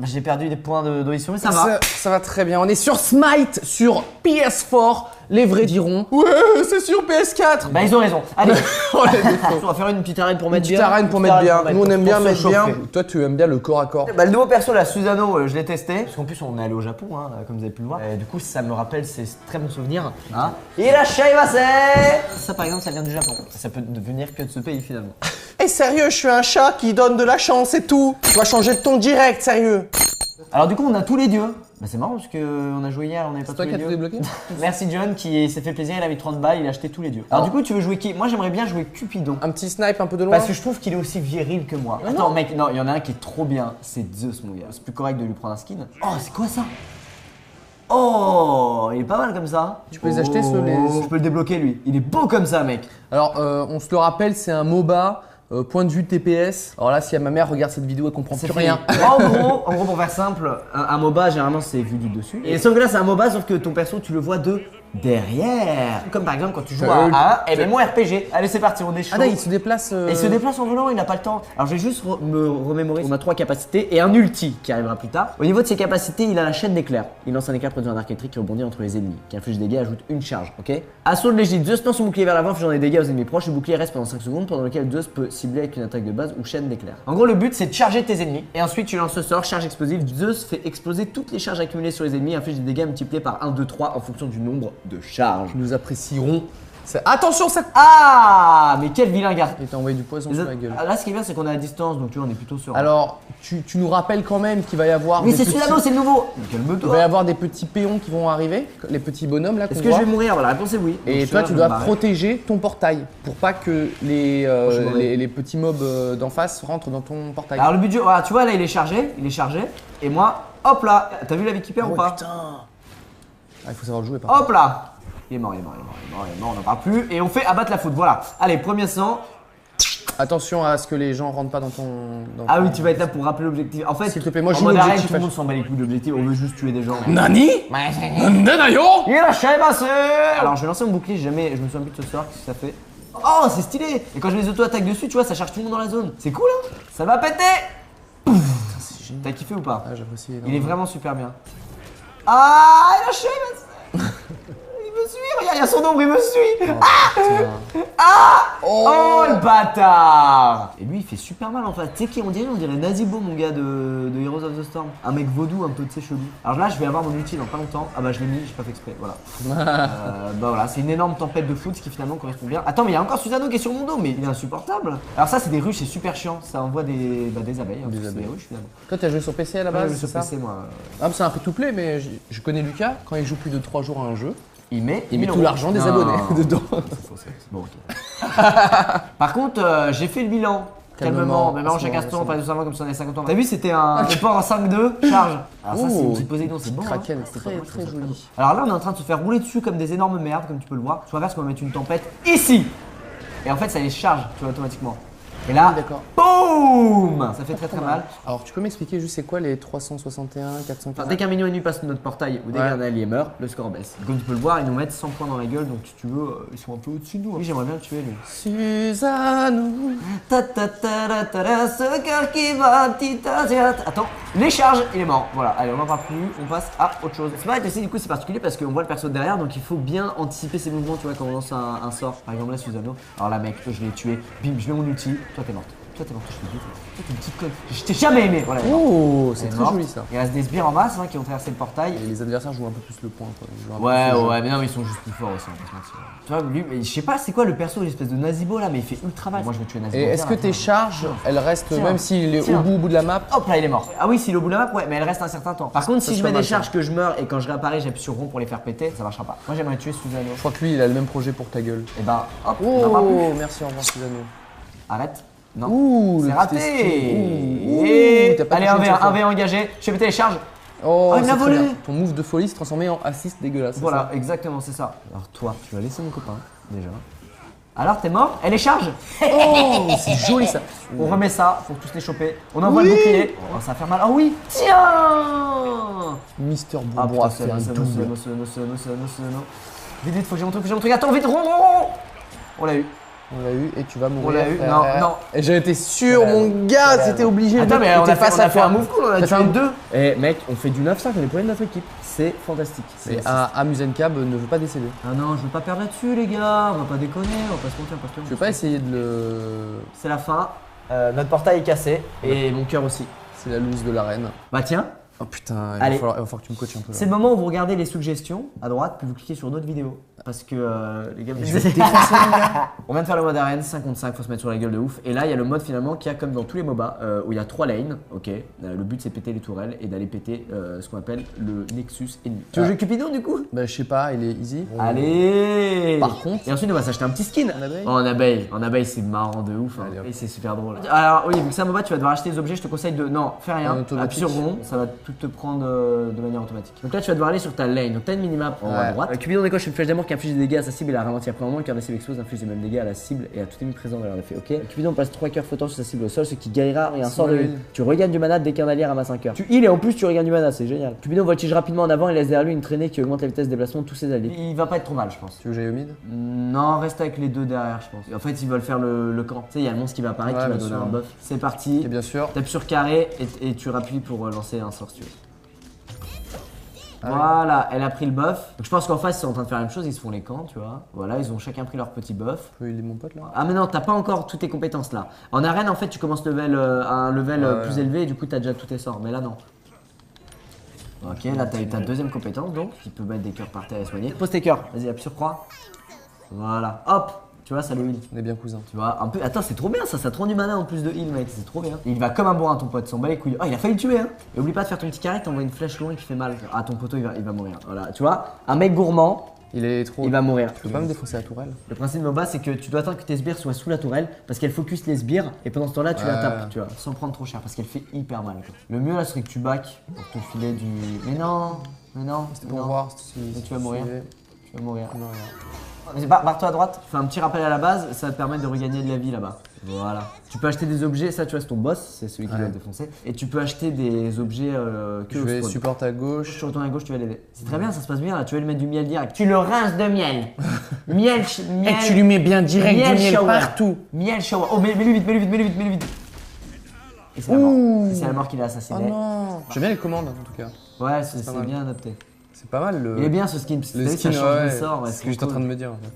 J'ai perdu des points d'audition, mais ça va. Ça va très bien. On est sur Smite, sur PS4. Les vrais diront. Ouais, c'est sur PS4. Bah, ils ont raison. Allez, On les défonce. on va faire une petite arène pour mettre Petite bien. arène pour mettre bien. Nous, on aime bien pour se mettre bien. chauffer. Toi, tu aimes bien le corps à corps. Bah, le nouveau perso, la Susanoo, je l'ai testé. Parce qu'en plus, on est allé au Japon, hein, comme vous avez pu le voir. Et du coup, ça me rappelle ces très bons souvenirs. Hein. Ça, par exemple, ça vient du Japon. Ça peut venir que de ce pays, finalement. Eh, sérieux, je suis un chat qui donne de la chance et tout. Tu vas changer de ton direct, sérieux. Alors, du coup, on a tous les dieux. Bah, c'est marrant parce qu'on a joué hier, on avait pas C'est toi tous qui les as tout dieux. débloqué. Merci John qui s'est fait plaisir, il a mis 30 balles, il a acheté tous les dieux. Alors, du coup, tu veux jouer qui? Moi, j'aimerais bien jouer Cupidon. Un petit snipe un peu de loin. Parce que je trouve qu'il est aussi viril que moi. Attends, mec, non, il y en a un qui est trop bien. C'est Zeus, mon gars. C'est plus correct de lui prendre un skin. Oh, c'est quoi ça? Oh, il est pas mal comme ça. Tu peux les acheter, ceux les. Je peux le débloquer, lui. Il est beau comme ça, mec. Alors, on se le rappelle, c'est un MOBA. Point de vue TPS. Alors là, si ma mère regarde cette vidéo, elle comprend plus rien. En gros, pour faire simple, un MOBA, généralement, c'est vu du dessus. Et sauf que là, c'est un MOBA, sauf que ton perso, tu le vois de derrière. Comme par exemple quand tu joues à un MMORPG. Allez, c'est parti, on est chaud. Ah, là, il se déplace. Et il se déplace en volant, il n'a pas le temps. Alors je vais juste me remémorer. On a 3 capacités et un ulti qui arrivera plus tard. Au niveau de ses capacités, il a la chaîne d'éclairs. Il lance un éclair produisant un arc électrique qui rebondit entre les ennemis, qui inflige des dégâts, ajoute une charge, ok. Assaut de l'égide. Zeus lance son bouclier vers l'avant, faisant des dégâts aux ennemis proches. Le bouclier reste pendant 5 secondes, pendant lequel Zeus peut cibler avec une attaque de base ou chaîne d'éclairs. En gros, le but c'est de charger tes ennemis. Et ensuite, tu lances ce sort, charge explosive. Zeus fait exploser toutes les charges accumulées sur les ennemis, inflige des dégâts multipliés par 1, 2, 3 en fonction du nombre de charges. Nous apprécierons. Attention, ça. Ah, mais quel vilain gars. Il t'a envoyé du poison sur la gueule. Là, ce qui est bien, c'est qu'on est à distance, donc tu vois, on est plutôt sur. Alors, tu nous rappelles quand même qu'il va y avoir. Mais des c'est petits- Susanoo, c'est le nouveau. Il va y Calme-toi. avoir des petits péons qui vont arriver, les petits bonhommes là. Est-ce qu'on que je voit. vais mourir? Voilà, la réponse est oui. Et Donc, toi, celui-là, tu je dois vais me barrer. protéger ton portail pour pas que mourrai. les petits mobs d'en face rentrent dans ton portail. Alors, le but du jeu, voilà, tu vois, là, il est chargé. Et moi, hop là. T'as vu la vie qui perd ou pas? putain. Ah, il faut savoir le jouer par contre. Hop là. Il est mort, on n'en parle plus. Et on fait abattre la foudre, voilà. Allez, premier sang. Attention à ce que les gens rentrent pas dans ton. Ah oui, tu vas être là pour rappeler l'objectif. En fait, S'il te plaît, moi, je en joue mode arène, l'objectif, tout le monde s'en bat les couilles de l'objectif. On veut juste tuer des gens. Nani Nanayo Il a passé. Alors, je vais lancer mon bouclier. Jamais, je me souviens plus de ce sort. Qu'est-ce que ça fait? Oh, c'est stylé. Et quand je les auto-attaque dessus, tu vois, ça charge tout le monde dans la zone. C'est cool, hein. Ça va péter. T'as kiffé ou pas? Ah, j'apprécie. Il est vraiment super bien. Ah, il a lâché. Il me suit, regarde, il y a son ombre, il me suit. Oh, le bâtard. Et lui, il fait super mal en face. Tu sais qui on dirait Nazibo, mon gars de Heroes of the Storm. Un mec vaudou, un peu, tu sais, chelou. Alors là, je vais avoir mon ulti dans pas longtemps. Ah bah, je l'ai mis, j'ai pas fait exprès, voilà. Bah voilà, c'est une énorme tempête de foot, ce qui finalement correspond bien. Attends, mais il y a encore Susanoo qui est sur mon dos, mais il est insupportable. Alors ça, c'est des ruches, c'est super chiant. Ça envoie des abeilles. Hein, Des c'est abeilles. Des ruches, finalement. Toi, t'as joué sur PC à la Ouais, base, je c'est suis ça? PC, moi. Ah, c'est un peu tout play, mais je connais Lucas. Quand il joue plus de 3 jours à un jeu, Il met il met 1000 tout euros. l'argent des Non. abonnés dedans. Bon, ok. Par contre, j'ai fait le bilan. Calmement, mais non, chaque instant, pas de savoir comme si on avait 50 ans. T'as vu, c'était un support en 5-2, charge. Alors, ça, c'est une petite Poséidon, c'est bon. Kraken, hein. c'est très joli. Alors là, on est en train de se faire rouler dessus comme des énormes merdes, comme tu peux le voir. Soit vers, on va mettre une tempête ici. Et en fait, ça les charge, tu vois, automatiquement. Et là, D'accord. boum. Ça fait très mal. Alors, tu peux m'expliquer juste c'est quoi les 361, 440 Enfin, dès qu'un minion ennemi passe notre portail ou dès qu'un allié meurt, le score baisse. Comme tu peux le voir, ils nous mettent 100 points dans la gueule, donc si tu veux, ils sont un peu au-dessus de nous. Oui, j'aimerais bien le tuer lui. Susanoo. Ta ta ta ta ta ta, ce cœur qui bat, petit asiate. Attends, les charges, il est mort. Voilà, allez, on n'en parle plus, on passe à autre chose. C'est pareil, aussi, du coup, c'est particulier parce qu'on voit le perso derrière, donc il faut bien anticiper ses mouvements, tu vois, quand on lance un sort. Par exemple, là, Susanoo. Alors là, mec, je l'ai tué, bim, je mets mon outil, toi, t'es morte. Toi, t'es morte, je te dis, toi, t'es une petite conne. Je t'ai jamais aimé. Voilà, elle est morte. Oh, c'est Elle est très morte. joli ça. Il reste des sbires en masse hein, qui ont traversé le portail. Et les adversaires jouent un peu plus le point. Quoi. Ils jouent un peu Ouais, plus le jeu. ouais, mais non, mais ils sont juste plus forts aussi, on va pas se mentir. Tu vois, lui, mais je sais pas, c'est quoi le perso, l'espèce de Nazibo là, mais il fait ultra mal. Moi, je vais tuer Nazibo. Et est-ce que Tiens, tes tiens. charges, elles restent, Tiens. même s'il est Tiens. au bout de la map? Hop là, il est mort. Ah oui, s'il est au bout de la map, ouais, mais elle reste un certain temps. Par contre, si je c'est mets pas des mal, charges que je meurs et quand je réapparais, j'appuie sur rond pour les faire péter, ça marchera pas. Moi, j'aimerais tuer Susanoo. Je crois que lui, il a le même projet pour ta gueule. Et bah, hop, on en parle plus. Oh, merci, au revoir Susanoo. Arrête. Non. Ouh, C'est le raté. petit esquive. Ouh, Et t'as pas allez, touché une seule 1v engagé. Je fais péter les charges. Oh, il me l'a c'est très volé. bien. Ton move de folie se transformait en assist dégueulasse. c'est Voilà, ça exactement, c'est ça. Alors toi, tu vas laisser mon copain, déjà. Alors, t'es mort? Elle est charge. Oh, c'est joli ça. On remet ça, faut tous les choper. On envoie le bouclier. Oh, ça va faire mal. Oh oui. Tiens. Mister Ah Bourbois a putain, fait un double. Vite, vite, faut que j'ai mon truc, Attends, vite, rond. On l'a eu. On l'a eu et tu vas mourir. On l'a eu. Non, non. Et j'ai été sûr, mon gars, c'était obligé. Attends, mais on a fait un move cool, on a fait tué 2. Et mec, on fait du 9-5, on est pour de notre équipe. C'est fantastique. Et Amusenkab ne veut pas décéder. Ah non, je veux pas perdre là-dessus, les gars. On va pas déconner, on va pas se mentir. Je vais pas essayer de le. C'est la fin. Notre portail est cassé et mon cœur aussi. C'est la loose de l'arène. Bah tiens. Oh putain, il va falloir que tu me coaches un peu. C'est le moment où vous regardez les suggestions à droite, puis vous cliquez sur d'autres vidéos. Parce que les gars, on vient de faire le mode arène 5 contre 5, faut se mettre sur la gueule de ouf. Et là, il y a le mode finalement qui a comme dans tous les MOBA où il y a 3 lanes. Ok. Le but c'est péter les tourelles et d'aller péter ce qu'on appelle le Nexus ennemi. Tu veux jouer Cupidon du coup? Bah je sais pas, il est easy. Allez. Par contre. Et ensuite on va s'acheter un petit skin. En abeille. En abeille. En abeille c'est marrant de ouf. Hein. Et c'est super drôle. Alors oui, vu que c'est un MOBA, tu vas devoir acheter des objets. Je te conseille de non, fais rien. Appuie sur rond, ça va tout te prendre de manière automatique. Donc là tu vas devoir aller sur ta lane. Donc t'as une minimap en haut à droite. Cupidon décoche une flèche d'amour qui inflige des dégâts à sa cible et la ralentit après un moment. Le cœur de la cible explose, inflige les mêmes dégâts à la cible et à tout ennemi présent dans leur effet. Ok. Cupidon passe 3 cœurs flottants sur sa cible au sol, ce qui guérira et un sort de heal. Tu regagnes du mana dès qu'un allié ramasse un cœur. Tu heal et en plus tu regagnes du mana, c'est génial. Cupidon voltige rapidement en avant et laisse derrière lui une traînée qui augmente la vitesse de déplacement de tous ses alliés. Il va pas être trop mal, je pense. Tu veux que j'aille au mid? Non, reste avec les deux derrière, je pense. En fait, ils veulent faire le camp. Tu sais, il y a le monstre qui va apparaître, qui va donner un buff. C'est parti. Et bien sûr. T'appuies sur carré et tu rappuies pour lancer un sort si tu veux. Voilà, elle a pris le buff. Donc je pense qu'en face ils sont en train de faire la même chose, ils se font les camps, tu vois. Voilà, ils ont chacun pris leur petit buff. Il est mon pote là. Ah mais non, t'as pas encore toutes tes compétences là. En arène en fait tu commences à un level plus élevé et du coup t'as déjà tous tes sorts, mais là non. Ok, là t'as eu ta deuxième compétence donc, qui peut mettre des cœurs par terre et soigner. Pose tes cœurs, vas-y appuie sur croix. Voilà, hop. Tu vois, ça le heal. On est bien cousins. Tu vois, un peu. Attends, c'est trop bien ça te rend du mana en plus de heal, mec, c'est trop bien. Et il va comme un bourrin, ton pote, s'en bat les couilles. Oh, il a failli le tuer, hein. Et oublie pas de faire ton petit carré, t'envoies une flèche loin qui fait mal. Ah, ton poteau, il va mourir. Voilà, tu vois, un mec gourmand, il va mourir. Tu peux pas me défoncer la tourelle? Le principe de MOBA, c'est que tu dois attendre que tes sbires soient sous la tourelle parce qu'elle focus les sbires et pendant ce temps-là, tu la tapes, tu vois, sans prendre trop cher parce qu'elle fait hyper mal. Quoi. Le mieux là serait que tu back pour te filer du. Mais non. C'était pour voir si tu vas mourir. Tu vas mourir. Non, Vas-y, barre-toi à droite, fais un petit rappel à la base, ça va te permettre de regagner de la vie là-bas. Voilà. Tu peux acheter des objets, ça tu vois c'est ton boss, c'est celui qui va te défoncer. Et tu peux acheter des objets que je vais support à gauche. Je retourne à gauche, tu vas l'aider. C'est très bien, ça se passe bien là, tu vas lui mettre du miel direct. Tu le rinces de miel. miel. Et tu lui mets bien direct du miel shower. partout. Miel shower. Oh, mets-lui vite. Et c'est la mort. C'est la mort qui l'a assassiné. Oh non. J'aime bien les commandes en tout cas. Ouais, c'est bien adapté. C'est pas mal le. Il est bien ce skin, parce que le skin, ça change de sort. C'est ce que j'étais en train de me dire en fait.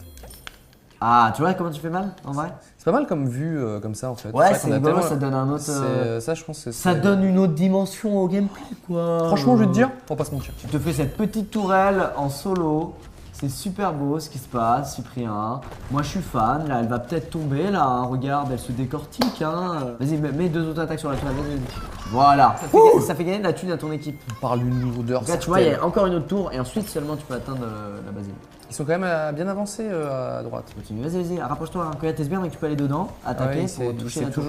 Ah, tu vois comment tu fais mal en vrai? C'est pas mal comme vue comme ça en fait. Ouais, c'est rigolo, ça donne un autre. Ça, je pense que ça donne une autre dimension au gameplay quoi. Franchement, je vais te dire, faut pas se mentir. Tu te fais cette petite tourelle en solo. C'est super beau ce qui se passe, Cyprien. Moi je suis fan, là elle va peut-être tomber là, hein. Regarde, elle se décortique. Hein. Vas-y, mets 2 autres attaques sur la tourelle. Voilà, ça fait gagner de la thune à ton équipe. On parle d'une lourdeur. Là tu vois, il y a encore une autre tour et ensuite seulement tu peux atteindre la basile. Ils sont quand même bien avancés à droite. Continue, vas-y, rapproche-toi. Hein. Quand il y a tes sbires, tu peux aller dedans, attaquer pour toucher la tour.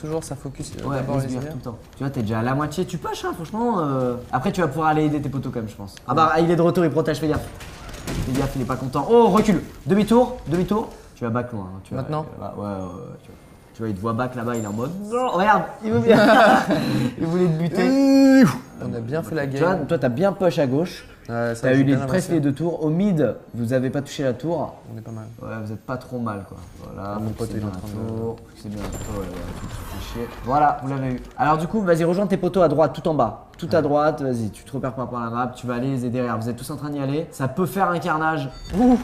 toujours ça focus. Ouais, les sbires tout le temps. Tu vois, t'es déjà à la moitié, tu pushes, hein, franchement. Après, tu vas pouvoir aller aider tes potos quand même, je pense. Ah bah, il est de retour, il protège, fais gaffe. Fais gaffe, il est pas content. Oh, recule. Demi-tour. Tu vas back loin. Hein, tu maintenant ouais, tu vois, il te voit back là-bas, il est en mode. Non, regarde, il veut bien. Il voulait te buter. On a bien fait la game. Toi, t'as bien push à gauche. T'as eu presque les 2 tours. Au mid, vous avez pas touché la tour. On est pas mal. Ouais, vous êtes pas trop mal quoi. Voilà, mon pote est en train de. C'est bien, tu te fais chier. Voilà, vous l'avez eu. Alors, du coup, vas-y, rejoins tes potos à droite, tout en bas. Tout à droite, vas-y, tu te repères pas par la map, tu vas aller les aider derrière. Vous êtes tous en train d'y aller. Ça peut faire un carnage. Ouh.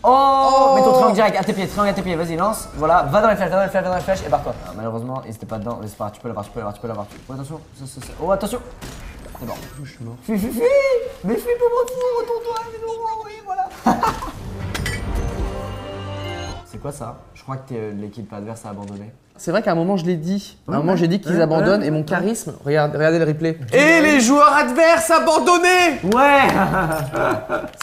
Oh, mets ton triangle direct à tes pieds, vas-y, lance. Voilà, va dans les flèches, et barre-toi. Malheureusement, il était pas dedans. C'est pas grave, tu peux l'avoir. Oh, attention, oh, attention. C'est bon. Je suis mort. Fuis. Mais fuis pour mon tour, retourne-toi, oui, voilà. C'est quoi ça? Je crois que l'équipe adverse a abandonné. C'est vrai qu'à un moment je l'ai dit. À un moment j'ai dit qu'ils abandonnent et mon charisme. Regardez le replay. Et les joueurs adverses abandonnés. Ouais.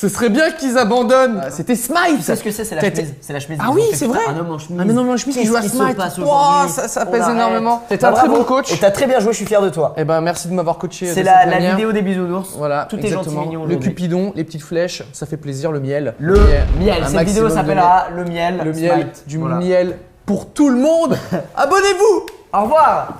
Ce serait bien qu'ils abandonnent. C'était Smite. Tu sais ce que c'est? C'est la chemise. C'est la chemise. Ah oui, c'est vrai. Un homme en chemise. Un homme en chemise qui joue à Smite. Wow, ça pèse énormément. T'es un très bon coach. Et t'as très bien joué, je suis fier de toi. Et ben merci de m'avoir coaché. C'est la vidéo des bisounours. Voilà, tout est gentil, mignon. Le cupidon, les petites flèches, ça fait plaisir. Le miel. Le miel. Cette vidéo s'appellera le miel. Le miel. Du miel pour tout le monde. Abonnez-vous. Au revoir.